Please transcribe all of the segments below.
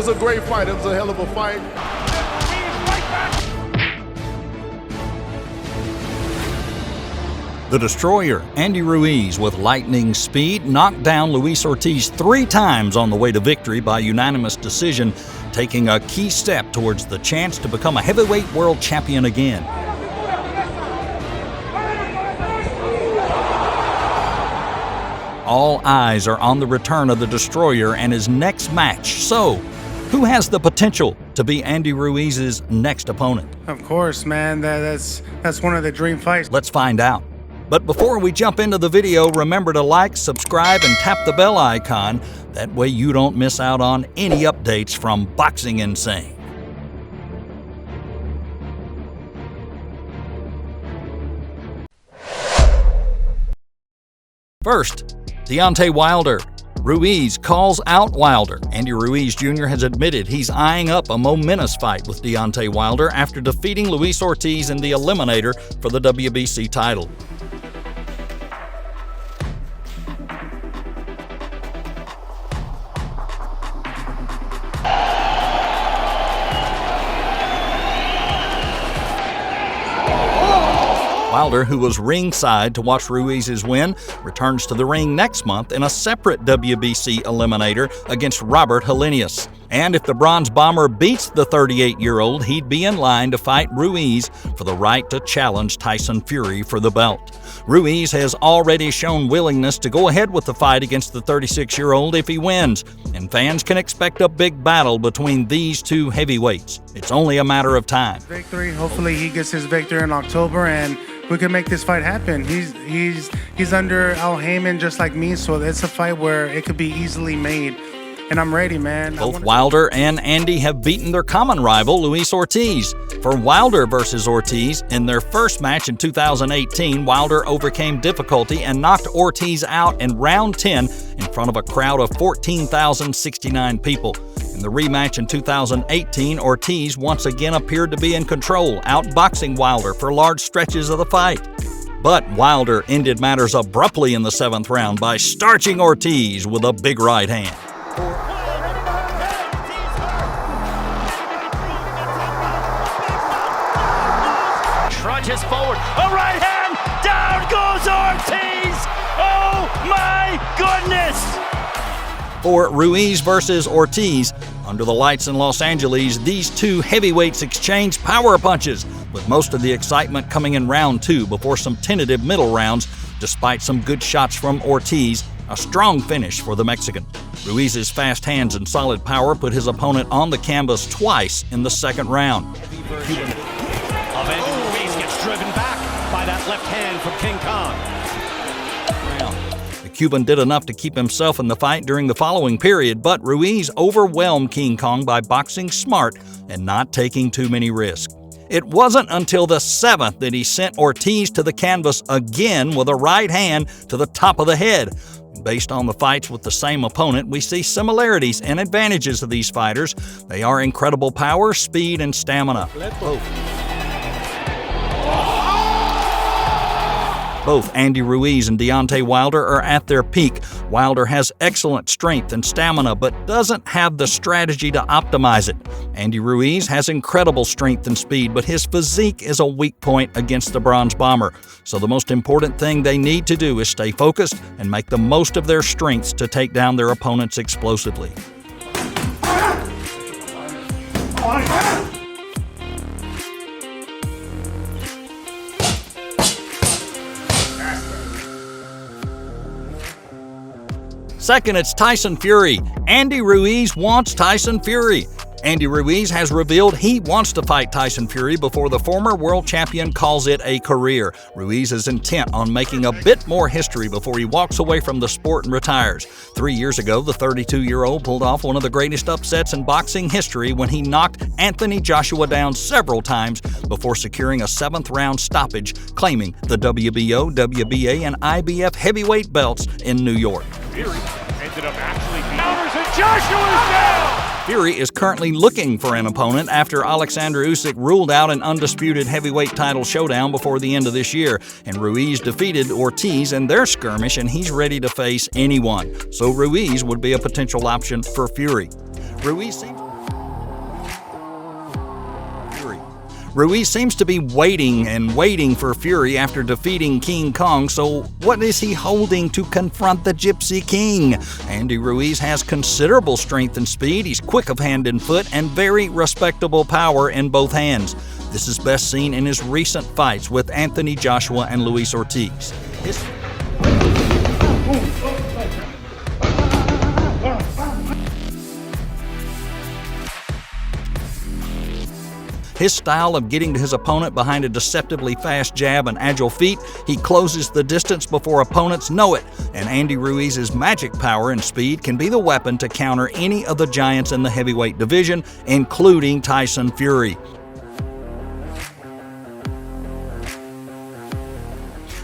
was a great fight. It was a hell of a fight. The destroyer, Andy Ruiz, with lightning speed, knocked down Luis Ortiz 3 times on the way to victory by unanimous decision, taking a key step towards the chance to become a heavyweight world champion again. All eyes are on the return of the destroyer and his next match. So, who has the potential to be Andy Ruiz's next opponent? Of course, man. That's one of the dream fights. Let's find out. But before we jump into the video, remember to like, subscribe, and tap the bell icon. That way you don't miss out on any updates from Boxing Insane. First, Deontay Wilder. Ruiz calls out Wilder. Andy Ruiz Jr. has admitted he's eyeing up a momentous fight with Deontay Wilder after defeating Luis Ortiz in the eliminator for the WBC title. Wilder, who was ringside to watch Ruiz's win, returns to the ring next month in a separate WBC eliminator against Robert Helenius. And if the Bronze Bomber beats the 38-year-old, he'd be in line to fight Ruiz for the right to challenge Tyson Fury for the belt. Ruiz has already shown willingness to go ahead with the fight against the 36-year-old if he wins, and fans can expect a big battle between these two heavyweights. It's only a matter of time. Victory. Hopefully he gets his victory in October and we can make this fight happen. He's under Al Heyman just like me, so it's a fight where it could be easily made. And I'm ready, man. Both Wilder and Andy have beaten their common rival, Luis Ortiz. For Wilder versus Ortiz, in their first match in 2018, Wilder overcame difficulty and knocked Ortiz out in round 10 in front of a crowd of 14,069 people. In the rematch in 2018, Ortiz once again appeared to be in control, outboxing Wilder for large stretches of the fight. But Wilder ended matters abruptly in the 7th round by starching Ortiz with a big right hand. Trudges forward, a right hand, down goes Ortiz! Oh my goodness! For Ruiz versus Ortiz, under the lights in Los Angeles, these two heavyweights exchanged power punches, with most of the excitement coming in round 2 before some tentative middle rounds, despite some good shots from Ortiz. A strong finish for the Mexican. Ruiz's fast hands and solid power put his opponent on the canvas twice in the 2nd round. Of Andy Ruiz gets driven back by that left hand from King Kong. The Cuban did enough to keep himself in the fight during the following period, but Ruiz overwhelmed King Kong by boxing smart and not taking too many risks. It wasn't until the 7th that he sent Ortiz to the canvas again with a right hand to the top of the head. Based on the fights with the same opponent, we see similarities and advantages of these fighters. They are incredible power, speed, and stamina. Both Andy Ruiz and Deontay Wilder are at their peak. Wilder has excellent strength and stamina, but doesn't have the strategy to optimize it. Andy Ruiz has incredible strength and speed, but his physique is a weak point against the Bronze Bomber. So the most important thing they need to do is stay focused and make the most of their strengths to take down their opponents explosively. Second, it's Tyson Fury. Andy Ruiz wants Tyson Fury. Andy Ruiz has revealed he wants to fight Tyson Fury before the former world champion calls it a career. Ruiz is intent on making a bit more history before he walks away from the sport and retires. 3 years ago, the 32-year-old pulled off one of the greatest upsets in boxing history when he knocked Anthony Joshua down several times before securing a 7th-round stoppage, claiming the WBO, WBA, and IBF heavyweight belts in New York. Fury ended up actually counters and Joshua's down! Fury is currently looking for an opponent after Alexander Usyk ruled out an undisputed heavyweight title showdown before the end of this year, and Ruiz defeated Ortiz in their skirmish, and he's ready to face anyone. So Ruiz would be a potential option for Fury. Ruiz Ruiz seems to be waiting and waiting for Fury after defeating King Kong, so what is he holding to confront the Gypsy King? Andy Ruiz has considerable strength and speed, he's quick of hand and foot, and very respectable power in both hands. This is best seen in his recent fights with Anthony Joshua and Luis Ortiz. His style of getting to his opponent behind a deceptively fast jab and agile feet, he closes the distance before opponents know it, and Andy Ruiz's magic power and speed can be the weapon to counter any of the giants in the heavyweight division, including Tyson Fury.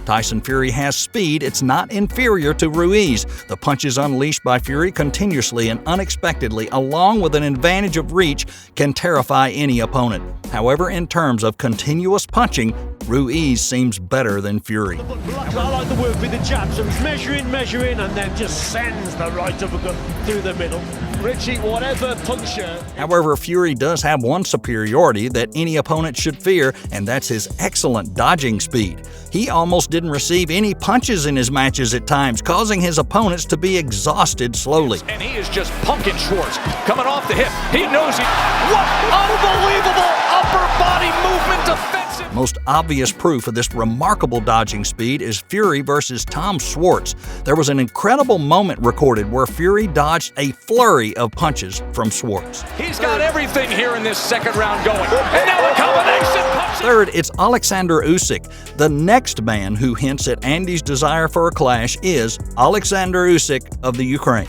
Tyson Fury has speed, it's not inferior to Ruiz. The punches unleashed by Fury continuously and unexpectedly, along with an advantage of reach, can terrify any opponent. However, in terms of continuous punching, Ruiz seems better than Fury. I like the work with the jab, so he's measuring, and then just sends the right uppercut through the middle. Richie, whatever puncture. However, Fury does have one superiority that any opponent should fear, and that's his excellent dodging speed. He almost didn't receive any punches in his matches at times, causing his opponents to be exhausted slowly. And he is just punking Schwartz, coming off the hip. He knows it. What unbelievable upper body movement defensive. Most obvious proof of this remarkable dodging speed is Fury versus Tom Schwartz. There was an incredible moment recorded where Fury dodged a flurry of punches from Schwartz. He's got everything here in this second round going. And now the combination punches. Third, it's Alexander Usyk. The next man who hints at Andy's desire for a clash is Alexander Usyk of the Ukraine.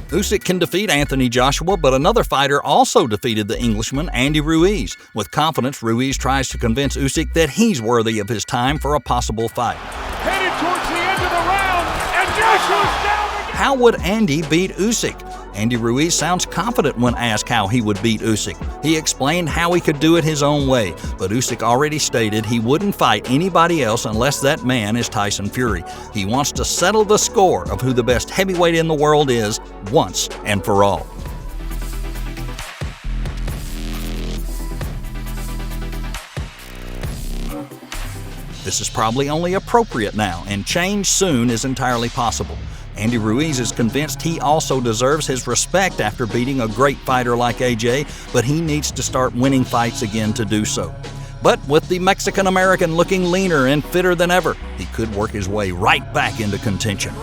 Usyk can defeat Anthony Joshua, but another fighter also defeated the Englishman, Andy Ruiz. With confidence, Ruiz tries to convince Usyk that he's worthy of his time for a possible fight. Headed towards the end of the round, and Joshua's down again. How would Andy beat Usyk? Andy Ruiz sounds confident when asked how he would beat Usyk. He explained how he could do it his own way, but Usyk already stated he wouldn't fight anybody else unless that man is Tyson Fury. He wants to settle the score of who the best heavyweight in the world is once and for all. This is probably only appropriate now, and change soon is entirely possible. Andy Ruiz is convinced he also deserves his respect after beating a great fighter like AJ, but he needs to start winning fights again to do so. But with the Mexican-American looking leaner and fitter than ever, he could work his way right back into contention.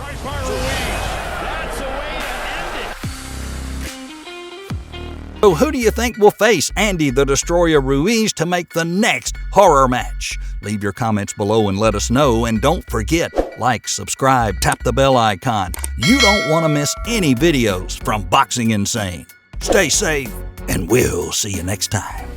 So who do you think will face Andy the Destroyer Ruiz to make the next horror match? Leave your comments below and let us know, and don't forget, like, subscribe, tap the bell icon. You don't want to miss any videos from Boxing Insane. Stay safe, and we'll see you next time.